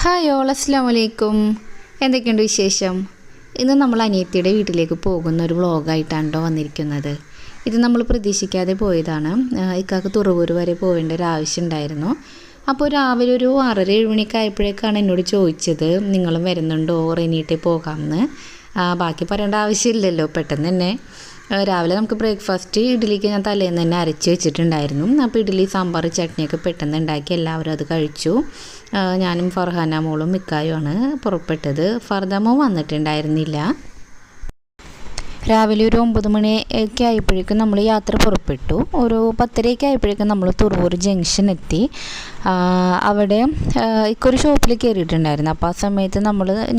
Hi all, അസ്സലാമു അലൈക്കും. എന്തൊക്കെയുണ്ട് വിശേഷം? ഇന്ന് നമ്മൾ അനിയത്തിയുടെ വീട്ടിലേക്ക് പോകുന്ന ഒരു വ്ളോഗായിട്ടാണ് വന്നിരിക്കുന്നത്. ഇത് നമ്മൾ പ്രതീക്ഷിക്കാതെ പോയതാണ്. ഇക്കാക്ക് തുറവൂർ വരെ പോകേണ്ട ഒരു ആവശ്യം ഉണ്ടായിരുന്നു. അപ്പോൾ രാവിലെ ഒരു 6:30-7 മണിയൊക്കെ ആയപ്പോഴേക്കാണ് എന്നോട് ചോദിച്ചത്, നിങ്ങളും വരുന്നുണ്ടോ, റെനീട്ടേ പോകാമെന്ന്. ബാക്കി പറയേണ്ട ആവശ്യമില്ലല്ലോ, പെട്ടെന്ന് തന്നെ രാവിലെ നമുക്ക് ബ്രേക്ക്ഫാസ്റ്റ് ഇഡ്ഡലിക്ക് ഞാൻ തലേന്ന് തന്നെ അരച്ച് വെച്ചിട്ടുണ്ടായിരുന്നു. അപ്പോൾ ഇഡ്ഡലി, സാമ്പാർ, ചട്നിയൊക്കെ പെട്ടെന്ന് ഉണ്ടാക്കി എല്ലാവരും അത് കഴിച്ചു. ഞാനും ഫർഹാന മോളും മിക്കായുമാണ് പുറപ്പെട്ടത്. ഫർദാമോ വന്നിട്ടുണ്ടായിരുന്നില്ല. രാവിലെ ഒരു 9 മണിയൊക്കെ ആയപ്പോഴേക്കും നമ്മൾ യാത്ര പുറപ്പെട്ടു. ഒരു 10:30 ആയപ്പോഴേക്കും നമ്മൾ തുറവൂർ ജംഗ്ഷൻ എത്തി. അവിടെ ഒരു ഷോപ്പിൽ കയറിയിട്ടുണ്ടായിരുന്നു. അപ്പോൾ ആ സമയത്ത്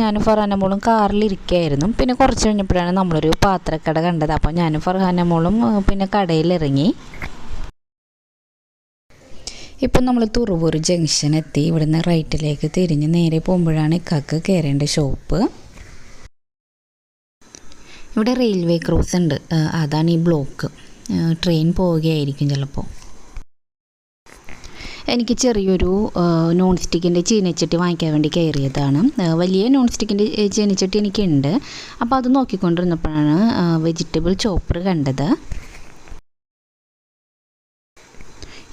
ഞാനും ഫർഹാന മോളും കാറിലിരിക്കുകയായിരുന്നു. പിന്നെ കുറച്ച് കഴിഞ്ഞപ്പോഴാണ് നമ്മളൊരു പാത്രക്കട കണ്ടത്. അപ്പോൾ ഞാനും ഫർഹാന മോളും പിന്നെ കടയിലിറങ്ങി. ഇപ്പം നമ്മൾ തുറവൂർ ജംഗ്ഷൻ എത്തി. ഇവിടുന്ന് റൈറ്റിലേക്ക് തിരിഞ്ഞ് നേരെ പോകുമ്പോഴാണ് ഇക്കാക്ക് കയറേണ്ട ഷോപ്പ്. ഇവിടെ റെയിൽവേ ക്രോസ് ഉണ്ട്, അതാണ് ഈ ബ്ലോക്ക്. ട്രെയിൻ പോവുകയായിരിക്കും ചിലപ്പോൾ. എനിക്ക് ചെറിയൊരു നോൺ സ്റ്റിക്കിൻ്റെ ചീനച്ചട്ടി വാങ്ങിക്കാൻ വേണ്ടി കയറിയതാണ്. വലിയ നോൺ സ്റ്റിക്കിൻ്റെ ചീനച്ചട്ടി എനിക്കുണ്ട്. അപ്പോൾ അത് നോക്കിക്കൊണ്ടിരുന്നപ്പോഴാണ് വെജിറ്റബിൾ ചോപ്പർ കണ്ടത്.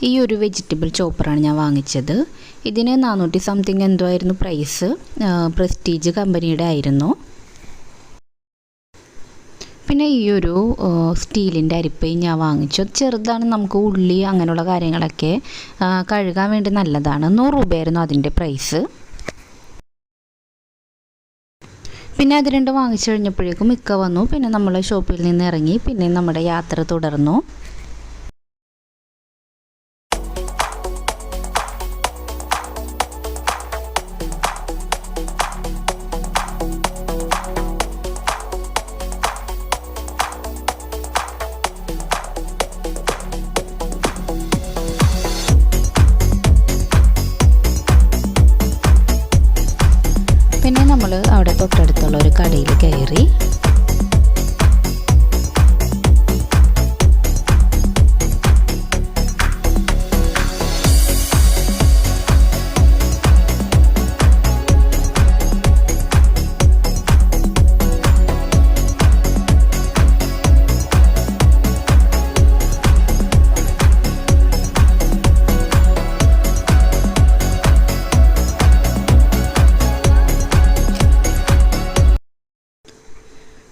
ഈ ഒരു വെജിറ്റബിൾ ചോപ്പറാണ് ഞാൻ വാങ്ങിച്ചത്. ഇതിന് 400 സംതിങ് എന്തോ ആയിരുന്നു പ്രൈസ്. പ്രസ്റ്റീജ് കമ്പനിയുടെ ആയിരുന്നു. പിന്നെ ഈ ഒരു സ്റ്റീലിൻ്റെ അരിപ്പയും ഞാൻ വാങ്ങിച്ചു. ചെറുതാണ്, നമുക്ക് ഉള്ളി അങ്ങനെയുള്ള കാര്യങ്ങളൊക്കെ കഴുകാൻ വേണ്ടി നല്ലതാണ്. 100 രൂപയായിരുന്നു അതിൻ്റെ പ്രൈസ്. പിന്നെ അത് രണ്ടും വാങ്ങിച്ചു കഴിഞ്ഞപ്പോഴേക്കും മിക്ക വന്നു. പിന്നെ നമ്മൾ ഷോപ്പിൽ നിന്ന് ഇറങ്ങി. പിന്നെ നമ്മുടെ യാത്ര തുടർന്നു. പിന്നെ നമ്മൾ അവിടെ തൊട്ടടുത്തുള്ള ഒരു കടയിൽ കയറി.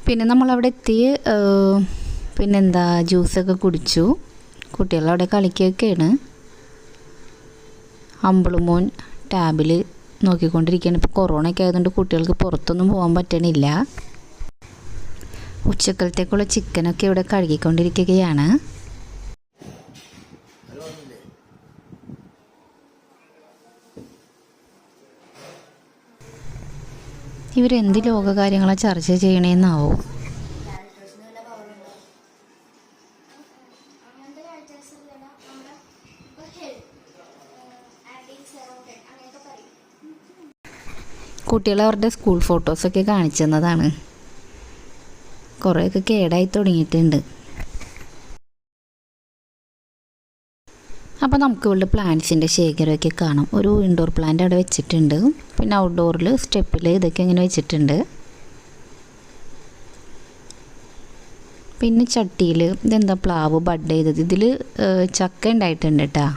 പിന്നെ നമ്മളവിടെ എത്തി. പിന്നെന്താ, ജ്യൂസൊക്കെ കുടിച്ചു. കുട്ടികളവിടെ കളിക്കുകയൊക്കെയാണ്. അമ്പിളുമോൻ ടാബിൽ നോക്കിക്കൊണ്ടിരിക്കുകയാണ്. ഇപ്പോൾ കൊറോണയൊക്കെ ആയതുകൊണ്ട് കുട്ടികൾക്ക് പുറത്തൊന്നും പോകാൻ പറ്റണില്ല. ഉച്ചക്കലത്തേക്കുള്ള ചിക്കനൊക്കെ ഇവിടെ കഴുകിക്കൊണ്ടിരിക്കുകയാണ്. ഇവരെന്ത് ലോകകാര്യങ്ങളാണ് ചർച്ച ചെയ്യണേന്നാവോ. കുട്ടികൾ അവരുടെ സ്കൂൾ ഫോട്ടോസൊക്കെ കാണിച്ചു തന്നതാണ്. കുറേയൊക്കെ കേടായി തുടങ്ങിയിട്ടുണ്ട്. അപ്പോൾ നമുക്ക് ഇവിടെ പ്ലാന്റ്സിൻ്റെ ശേഖരമൊക്കെ കാണാം. ഒരു ഇൻഡോർ പ്ലാന്റ് അവിടെ വെച്ചിട്ടുണ്ട്. പിന്നെ ഔട്ട്ഡോറിൽ സ്റ്റെപ്പിൽ ഇതൊക്കെ ഇങ്ങനെ വെച്ചിട്ടുണ്ട്. പിന്നെ ചട്ടിയിൽ ഇതെന്താ, പ്ലാവ് ബഡ് ചെയ്തത്. ഇതിൽ ചക്ക ഉണ്ടായിട്ടുണ്ട് കേട്ടോ.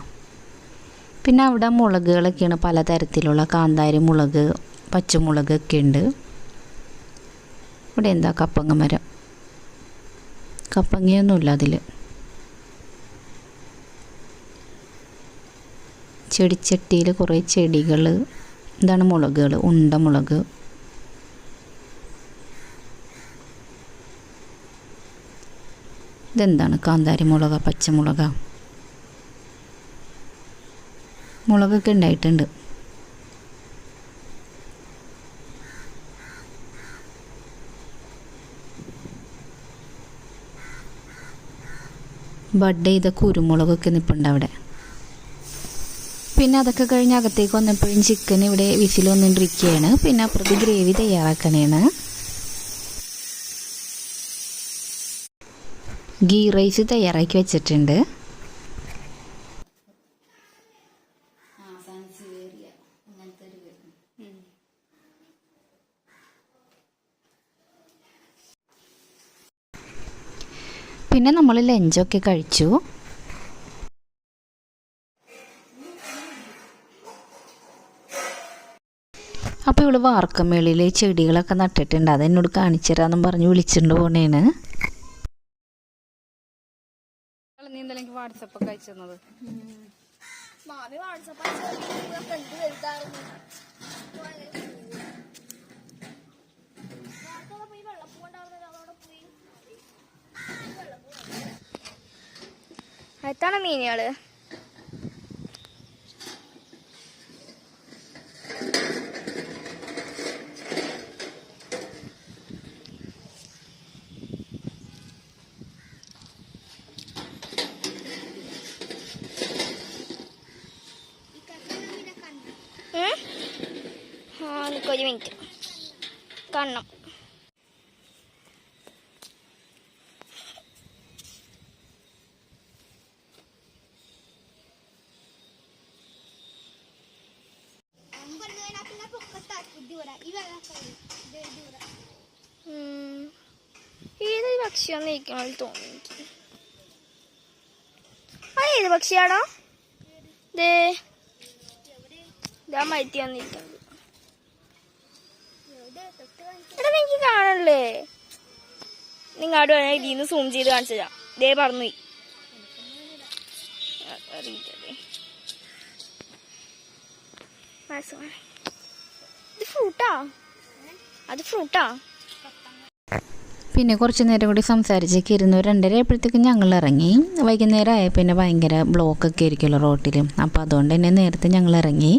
പിന്നെ അവിടെ മുളകുകളൊക്കെയാണ്, പലതരത്തിലുള്ള കാന്താരി മുളക്, പച്ചമുളക് ഒക്കെ ഉണ്ട്. ഇവിടെ എന്താ, കപ്പങ്ങ മരം. കപ്പങ്ങയൊന്നുമില്ല അതിൽ. ചെടിച്ചട്ടിയിൽ കുറേ ചെടികൾ. ഇതാണ് മുളകുകൾ, ഉണ്ടമുളക്. ഇതെന്താണ്, കാന്താരി മുളക, പച്ചമുളക, മുളകൊക്കെ ഉണ്ടായിട്ടുണ്ട്. ബഡ് ചെയ്ത കുരുമുളകൊക്കെ നിൽപ്പുണ്ട് അവിടെ. പിന്നെ അതൊക്കെ കഴിഞ്ഞ് അകത്തേക്ക് വന്നപ്പോഴും ചിക്കൻ ഇവിടെ വിസിൽ വന്നുകൊണ്ടിരിക്കുകയാണ്. പിന്നെ അപ്പുറത്ത് ഗ്രേവി തയ്യാറാക്കണേണ്. ഗീ റൈസ് തയ്യാറാക്കി വെച്ചിട്ടുണ്ട്. ഫാൻസി വേറിയ അങ്ങനത്തെ ഒരു പിന്നെ നമ്മൾ ലഞ്ചൊക്കെ കഴിച്ചു. അപ്പോൾ ഇവള് വാർക്കമേളിൽ ചെടികളൊക്കെ നട്ടിട്ടുണ്ട്, അതെന്നോട് കാണിച്ചു തരാമെന്നും പറഞ്ഞ് വിളിച്ചിട്ട് പോണേണ്. വാട്സപ്പൊക്കെ അയച്ചത് എത്താണ് മീനുകള്? ഒരു മിനിറ്റ് കാണണം. ഏത് പക്ഷിയാന്ന് ഇരിക്കണ തോന്നി. ആ ഏത് പക്ഷിയാണോ? ഇതാ മൈത്തി വന്നിരിക്കുന്നത്. എടാ എനിക്ക് കാണല്ലേ? നിങ്ങാട് വേണേ ഇതിന്ന് സൂം ചെയ്ത് കാണിച്ചു തരാം. ദേ പറഞ്ഞു ഇത് ഫ്രൂട്ടാ, അത് ഫ്രൂട്ടാ. പിന്നെ കുറച്ച് നേരം കൂടി സംസാരിച്ചൊക്കെ ഇരുന്നു. 2:30 ആയപ്പോഴത്തേക്കും ഞങ്ങൾ ഇറങ്ങി. വൈകുന്നേരം ആയ പിന്നെ ഭയങ്കര ബ്ലോക്കൊക്കെ ആയിരിക്കുമല്ലോ റോട്ടിൽ, അപ്പോൾ അതുകൊണ്ട് തന്നെ നേരത്തെ ഞങ്ങൾ ഇറങ്ങി.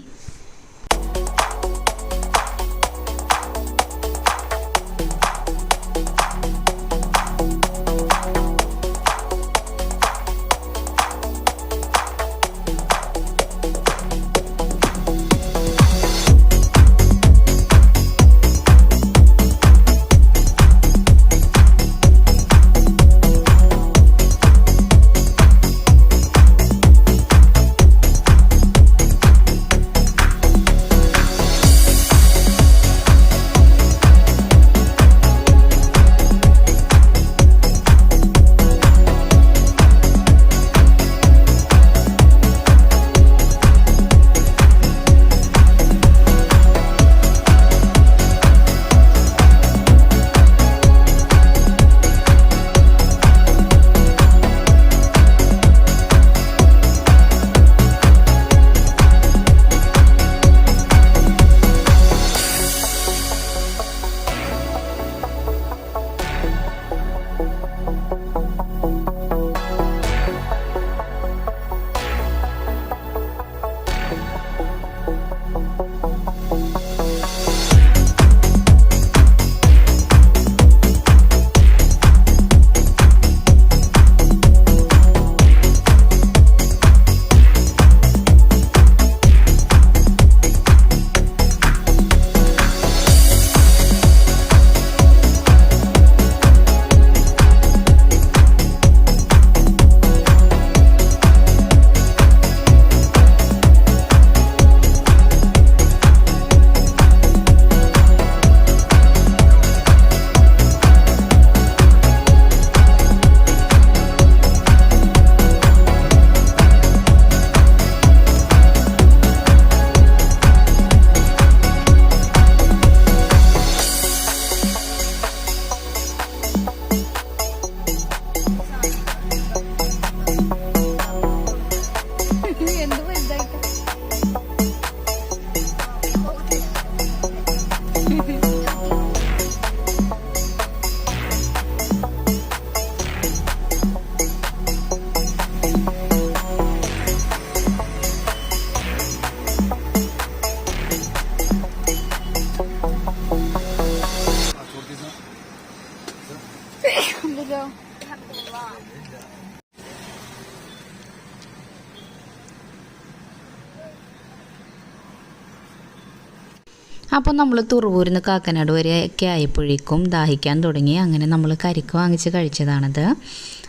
അപ്പോൾ നമ്മൾ തുറവൂരിൽ നിന്ന് കാക്കനാട് വരെയൊക്കെ ആയപ്പോഴേക്കും ദാഹിക്കാൻ തുടങ്ങി. അങ്ങനെ നമ്മൾ കരിക്ക് വാങ്ങിച്ച് കഴിച്ചതാണത്.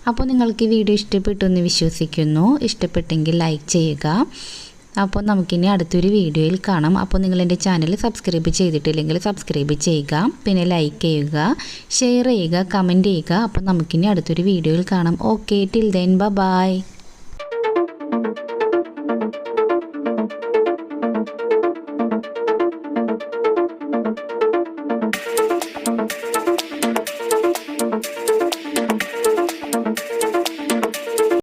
അപ്പോൾ നിങ്ങൾക്ക് ഈ വീഡിയോ ഇഷ്ടപ്പെട്ടു എന്ന് വിശ്വസിക്കുന്നു. ഇഷ്ടപ്പെട്ടെങ്കിൽ ലൈക്ക് ചെയ്യുക, അപ്പോൾ നമുക്കിനി അടുത്തൊരു വീഡിയോയിൽ കാണാം. അപ്പോൾ നിങ്ങൾ എൻ്റെ ചാനൽ സബ്സ്ക്രൈബ് ചെയ്തിട്ടില്ലെങ്കിൽ സബ്സ്ക്രൈബ് ചെയ്യുക, പിന്നെ ലൈക്ക് ചെയ്യുക, ഷെയർ ചെയ്യുക, കമൻറ്റ് ചെയ്യുക. അപ്പോൾ നമുക്കിനി അടുത്തൊരു വീഡിയോയിൽ കാണാം. Okay, till then bye.